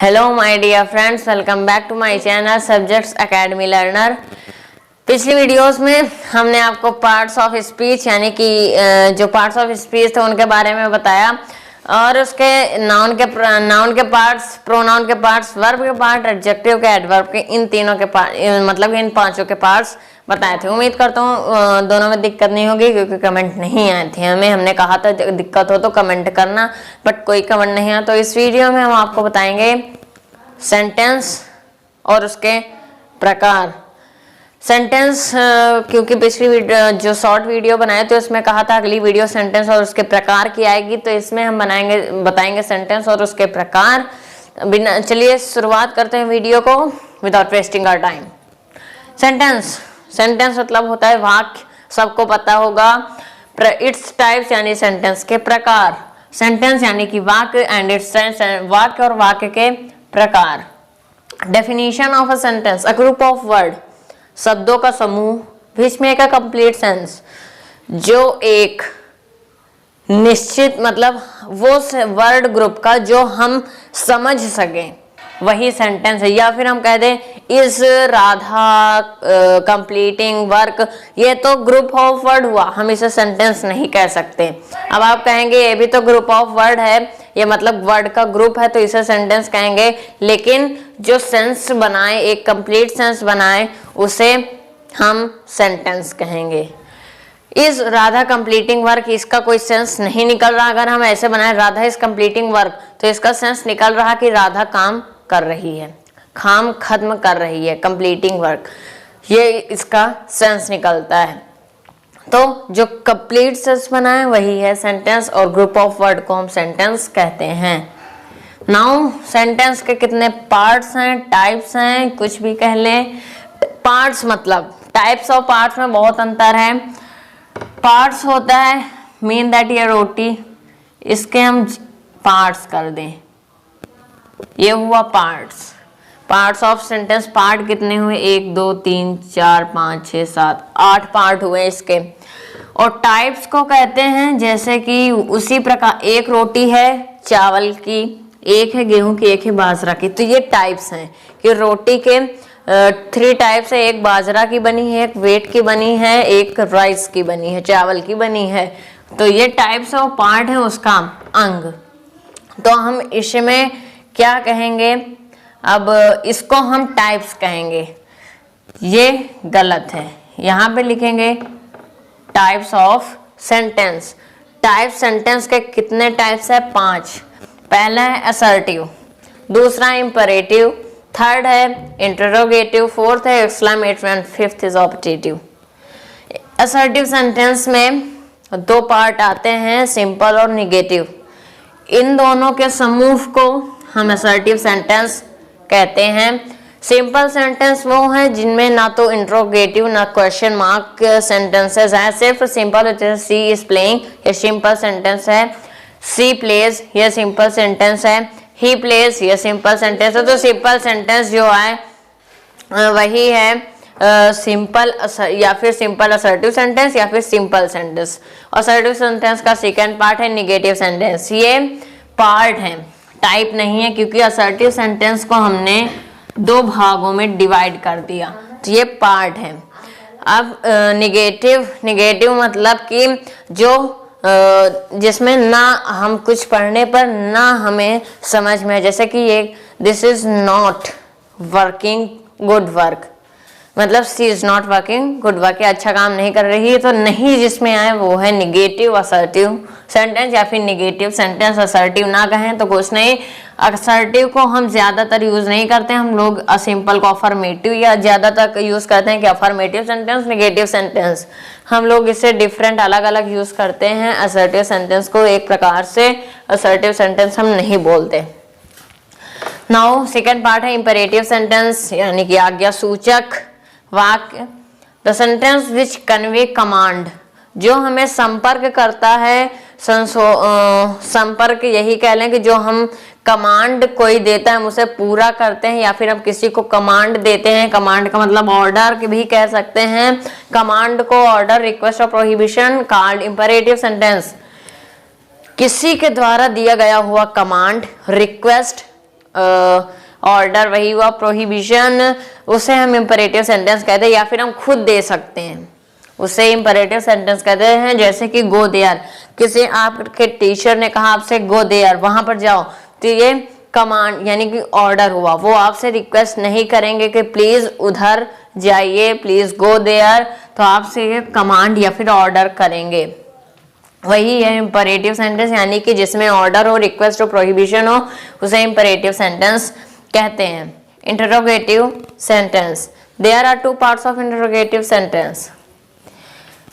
Hello my dear friends, welcome back to my channel subjects academy learner. पिछली videos में हमने आपको parts of speech यानी कि जो पार्ट्स ऑफ स्पीच थे उनके बारे में बताया और उसके नाउन के पार्ट्स, प्रोनाउन के पार्ट्स, वर्ब के पार्ट, एडजेक्टिव के, एडवर्ब के, इन तीनों के पार्ट मतलब इन पांचों के पार्ट्स बताए थे। उम्मीद करता हूँ दोनों में दिक्कत नहीं होगी क्योंकि कमेंट नहीं आए थे। हमने कहा था दिक्कत हो तो कमेंट करना, बट कोई कमेंट नहीं आया। तो इस वीडियो में हम आपको बताएंगे सेंटेंस और उसके प्रकार। सेंटेंस क्योंकि पिछली वीडियो जो शॉर्ट वीडियो बनाए तो इसमें कहा था अगली वीडियो सेंटेंस और उसके प्रकार की आएगी, तो इसमें हम बताएंगे सेंटेंस और उसके प्रकार। चलिए शुरुआत करते हैं वीडियो को without wasting our time. Sentence मतलब होता है वाक्य, सबको पता होगा। इट्स टाइप्स यानी सेंटेंस के प्रकार। सेंटेंस यानी कि वाक्य एंड इट्स वाक्य और वाक्य के प्रकार। Definition of a sentence, a group of word, शब्दों का समूह which make a complete sense, जो एक निश्चित मतलब वो वर्ड ग्रुप का जो हम समझ सकें वही सेंटेंस है। या फिर हम कह दें इज राधा कंप्लीटिंग वर्क, ये तो ग्रुप ऑफ वर्ड हुआ, हम इसे सेंटेंस नहीं कह सकते। अब आप कहेंगे ये भी तो ग्रुप ऑफ वर्ड है, ये मतलब वर्ड का ग्रुप है तो इसे सेंटेंस कहेंगे, लेकिन जो सेंस बनाए, एक कंप्लीट सेंस बनाए, उसे हम सेंटेंस कहेंगे। इज राधा कंप्लीटिंग वर्क, इसका कोई सेंस नहीं निकल रहा। अगर हम ऐसे बनाए राधा इज कंप्लीटिंग वर्क तो इसका सेंस निकल रहा कि राधा काम कर रही है, काम खत्म कर रही है, कंप्लीटिंग वर्क, ये इसका सेंस निकलता है। तो जो कंप्लीट सेंस बनाए वही है सेंटेंस और ग्रुप ऑफ वर्ड को हम सेंटेंस कहते हैं। नाउ सेंटेंस के कितने पार्ट्स हैं, टाइप्स हैं, कुछ भी कह लें। पार्ट्स मतलब टाइप्स ऑफ पार्ट्स में बहुत अंतर है। पार्ट्स होता है मीन दैट ये रोटी, इसके हम पार्ट्स कर दें, ये हुआ पार्ट्स ऑफ सेंटेंस। पार्ट कितने हुए, 1 2 3 4 5 6 7 8 पार्ट हुए इसके। और टाइप्स को कहते हैं जैसे कि उसी प्रकार एक रोटी है चावल की, एक है गेहूं की, एक है बाजरा की, तो ये टाइप्स हैं कि रोटी के 3 टाइप्स है, एक बाजरा की बनी है, एक व्हीट की बनी है, एक राइस की बनी है, चावल की बनी है। तो ये टाइप्स ऑफ पार्ट है उसका अंग। तो हम इसमें क्या कहेंगे, अब इसको हम टाइप्स कहेंगे, ये गलत है। यहाँ पे लिखेंगे types of sentence. Type sentence के कितने टाइप्स है, 5। पहला है असर्टिव, दूसरा इंपरेटिव, थर्ड है इंटरोगेटिव, फोर्थ है exclamatory and fifth is optative. Assertive sentence में 2 पार्ट आते हैं, सिंपल और निगेटिव। इन दोनों के समूह को हम असर्टिव सेंटेंस कहते हैं। सिंपल सेंटेंस वो है जिनमें ना तो इंट्रोगेटिव ना क्वेश्चन मार्क सेंटेंसेस है, सिर्फ सिंपल होते हैं। सी इज प्लेइंग, ये सिंपल सेंटेंस है। सी प्लेज, ये सिंपल सेंटेंस है। ही प्लेज, ये सिंपल सेंटेंस है। तो सिंपल सेंटेंस जो है वही है सिंपल या फिर सिंपल असर्टिव सेंटेंस या फिर सिंपल सेंटेंस। असर्टिव सेंटेंस का सेकंड पार्ट है निगेटिव सेंटेंस। ये पार्ट है, टाइप नहीं है, क्योंकि असर्टिव सेंटेंस को हमने 2 भागों में डिवाइड कर दिया, तो ये पार्ट है। अब निगेटिव मतलब कि जो जिसमें ना हम कुछ पढ़ने पर ना हमें समझ में, जैसे कि ये this is not working good work, मतलब she is not working good work, अच्छा काम नहीं कर रही है, तो नहीं जिसमें आए वो है निगेटिव असर्टिव सेंटेंस या फिर निगेटिव सेंटेंस। असर्टिव ना कहें तो कुछ नहीं। असर्टिव को हम ज्यादातर यूज नहीं करते, हम लोग असिंपल को अफर्मेटिव या ज्यादातर यूज करते हैं कि अफर्मेटिव सेंटेंस, निगेटिव सेंटेंस। हम लोग इसे डिफरेंट अलग अलग यूज करते हैं। असर्टिव सेंटेंस को एक प्रकार से असर्टिव सेंटेंस हम नहीं बोलते। नाउ सेकेंड पार्ट है इंपेरेटिव सेंटेंस यानी कि आज्ञा सूचक वाक्य। The sentence which convey command, जो हमें संपर्क करता है, संपर्क यही कह लें कि जो हम कमांड कोई देता है हम उसे पूरा करते हैं, या फिर हम किसी को कमांड देते हैं। कमांड का मतलब ऑर्डर भी कह सकते हैं। कमांड को ऑर्डर, रिक्वेस्ट और प्रोहिबिशन कॉल्ड इंपेरेटिव सेंटेंस। किसी के द्वारा दिया गया हुआ कमांड, रिक्वेस्ट, ऑर्डर वही हुआ प्रोहिबिशन, उसे हम इंपरेटिव सेंटेंस कहते हैं, या फिर हम खुद दे सकते हैं, उसे इंपरेटिव सेंटेंस कहते हैं। जैसे कि गो देयर, किसी आपके टीचर ने कहा आपसे गो देयर, वहां पर जाओ, तो ये कमांड यानी कि ऑर्डर हुआ। वो आपसे रिक्वेस्ट नहीं करेंगे कि प्लीज उधर जाइए, प्लीज गो देयर, तो आपसे ये कमांड या फिर ऑर्डर करेंगे। वही है इंपरेटिव सेंटेंस, यानी कि जिसमें ऑर्डर हो, रिक्वेस्ट हो, प्रोहिबिशन हो, उसे इंपरेटिव सेंटेंस कहते हैं। Interrogative sentence, there are 2 parts of interrogative sentence.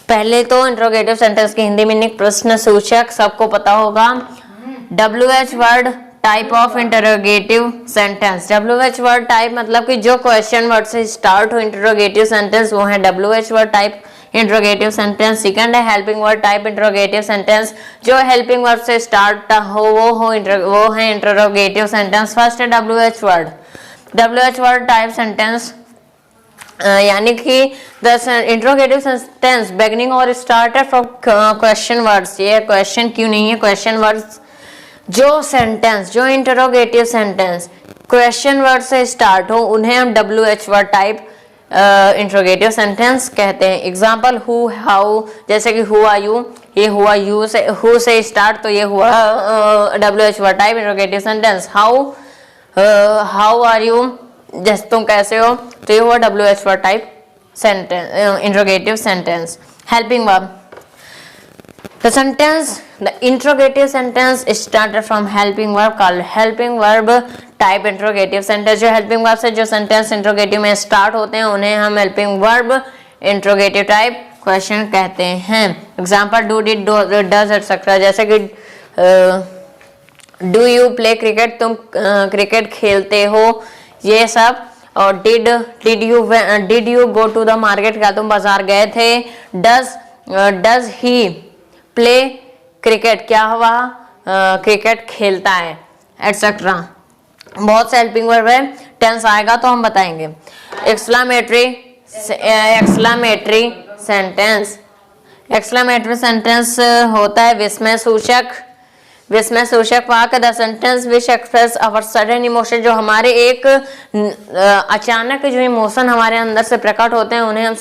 पहले तो इंटरोगेटिव सेंटेंस की हिंदी मीनिंग प्रश्न सूचक, सबको पता होगा। WH word type of interrogative sentence, WH word type मतलब कि जो क्वेश्चन वर्ड से स्टार्ट हो इंटरोगेटिव सेंटेंस, वो है WH word type interrogative sentence. Second है helping word type interrogative sentence, जो हेल्पिंग वर्ड से स्टार्ट हो वो है इंटरोगेटिव सेंटेंस। फर्स्ट है WH word, WH word type sentence यानी कि द इंटरोगेटिव सेंटेंस बिगिनिंग और स्टार्टेड फ्रॉम क्वेश्चन वर्ड्स। ये क्वेश्चन क्यों नहीं है, क्वेश्चन वर्ड्स। जो सेंटेंस, जो इंटरोगेटिव सेंटेंस क्वेश्चन वर्ड से स्टार्ट हो, उन्हें हम WH word type interrogative sentence कहते हैं। एग्जाम्पल हु, हाउ, जैसे कि हु आर यू, ये हुआ यू से, हु से स्टार्ट, तो ये हुआ WH word type interrogative sentence. How are you, जैसे तुम कैसे हो, तो ये हुआ WH word type sentence interrogative sentence. Helping verb, the sentence, the interrogative sentence is started from helping verb called helping verb type interrogative sentence। जो helping verb से जो sentence interrogative में start होते हैं, उन्हें हम helping verb interrogative type question कहते हैं। Example do, did, does etc। जैसे कि do you play cricket, तुम क्रिकेट खेलते हो, ये सब। और did you go to the market, क्या तुम बाजार गए थे। does he प्ले क्रिकेट, क्या हुआ क्रिकेट खेलता है, एटसेट्रा। बहुत से हेल्पिंग वर्ब है, टेंस आएगा तो हम बताएंगे। एक्सक्लेमेटरी सेंटेंस, एक्सक्लेमेटरी सेंटेंस होता है विस्मय सूचक, विस्मय सूचक वाक्य। The sentence which express our sudden emotion, जो हमारे एक अचानक जो इमोशन हमारे अंदर से प्रकट होते हैं, उन्हें हम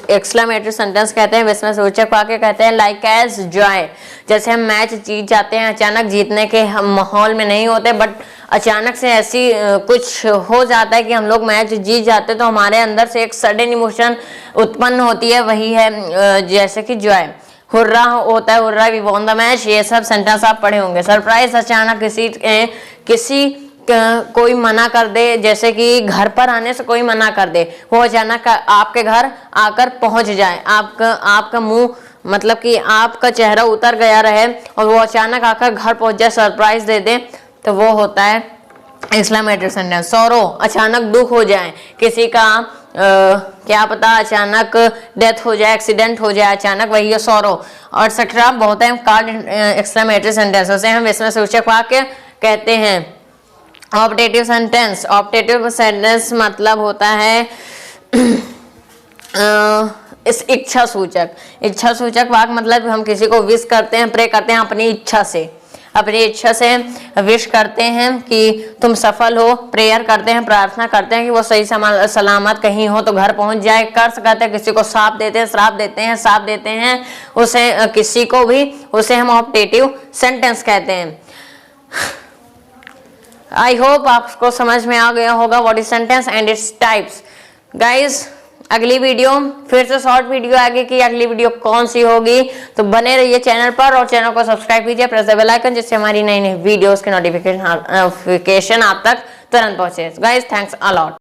एक्सक्लेमेटरी सेंटेंस कहते हैं, विस्मय सूचक वाक्य कहते हैं। लाइक एज जॉय, जैसे हम मैच जीत जाते हैं, अचानक जीतने के हम माहौल में नहीं होते, बट अचानक से ऐसी कुछ हो जाता है कि हम लोग मैच जीत जाते हैं, तो हमारे अंदर से एक सडन इमोशन उत्पन्न होती है, वही है जैसे कि जॉय। हुर्रा होता है, hurrah we won the match, ये सब सेंटेंस आप पढ़े होंगे। सरप्राइज, अचानक किसी कोई मना कर दे, जैसे कि घर पर आने से कोई मना कर दे, वो अचानक आपके घर आकर पहुंच जाए, आपका मुंह मतलब कि आपका चेहरा उतर गया रहे और वो अचानक आकर घर पहुंच जाए, सरप्राइज दे दे, तो वो होता है एक्सक्लेमेटरी सेंटेंस। सॉरो, अचानक दुख हो जाए, किसी का क्या पता अचानक डेथ हो जाए, एक्सीडेंट हो जाए अचानक, वही है सॉरो। और एक्सेट्रा बहुत है कॉल्ड एक्सक्लेमेटरी सेंटेंस, उसे हम विस्मय सूचक वाक्य कहते हैं। ऑप्टेटिव सेंटेंस, ऑप्टेटिव सेंटेंस मतलब होता है इस इच्छा सूचक, इच्छा सूचक वाक्य मतलब हम किसी को विश करते हैं, प्रे करते हैं अपनी इच्छा से विश करते हैं कि तुम सफल हो, प्रेयर करते हैं, प्रार्थना करते हैं कि वो सही सलामत कहीं हो तो घर पहुंच जाए। कर्ज करते हैं, किसी को श्राप देते हैं, साप देते हैं उसे, किसी को भी, उसे हम ऑप्टेटिव सेंटेंस कहते हैं। आई होप आपको समझ में आ गया होगा what is sentence and its types. Guys अगली वीडियो फिर से शॉर्ट वीडियो आगे की, अगली वीडियो कौन सी होगी, तो बने रहिए चैनल पर और चैनल को सब्सक्राइब कीजिए, प्रेस द बेल आइकन, जिससे हमारी नई नई वीडियोस के नोटिफिकेशन आप तक तुरंत पहुंचे। Guys thanks a lot.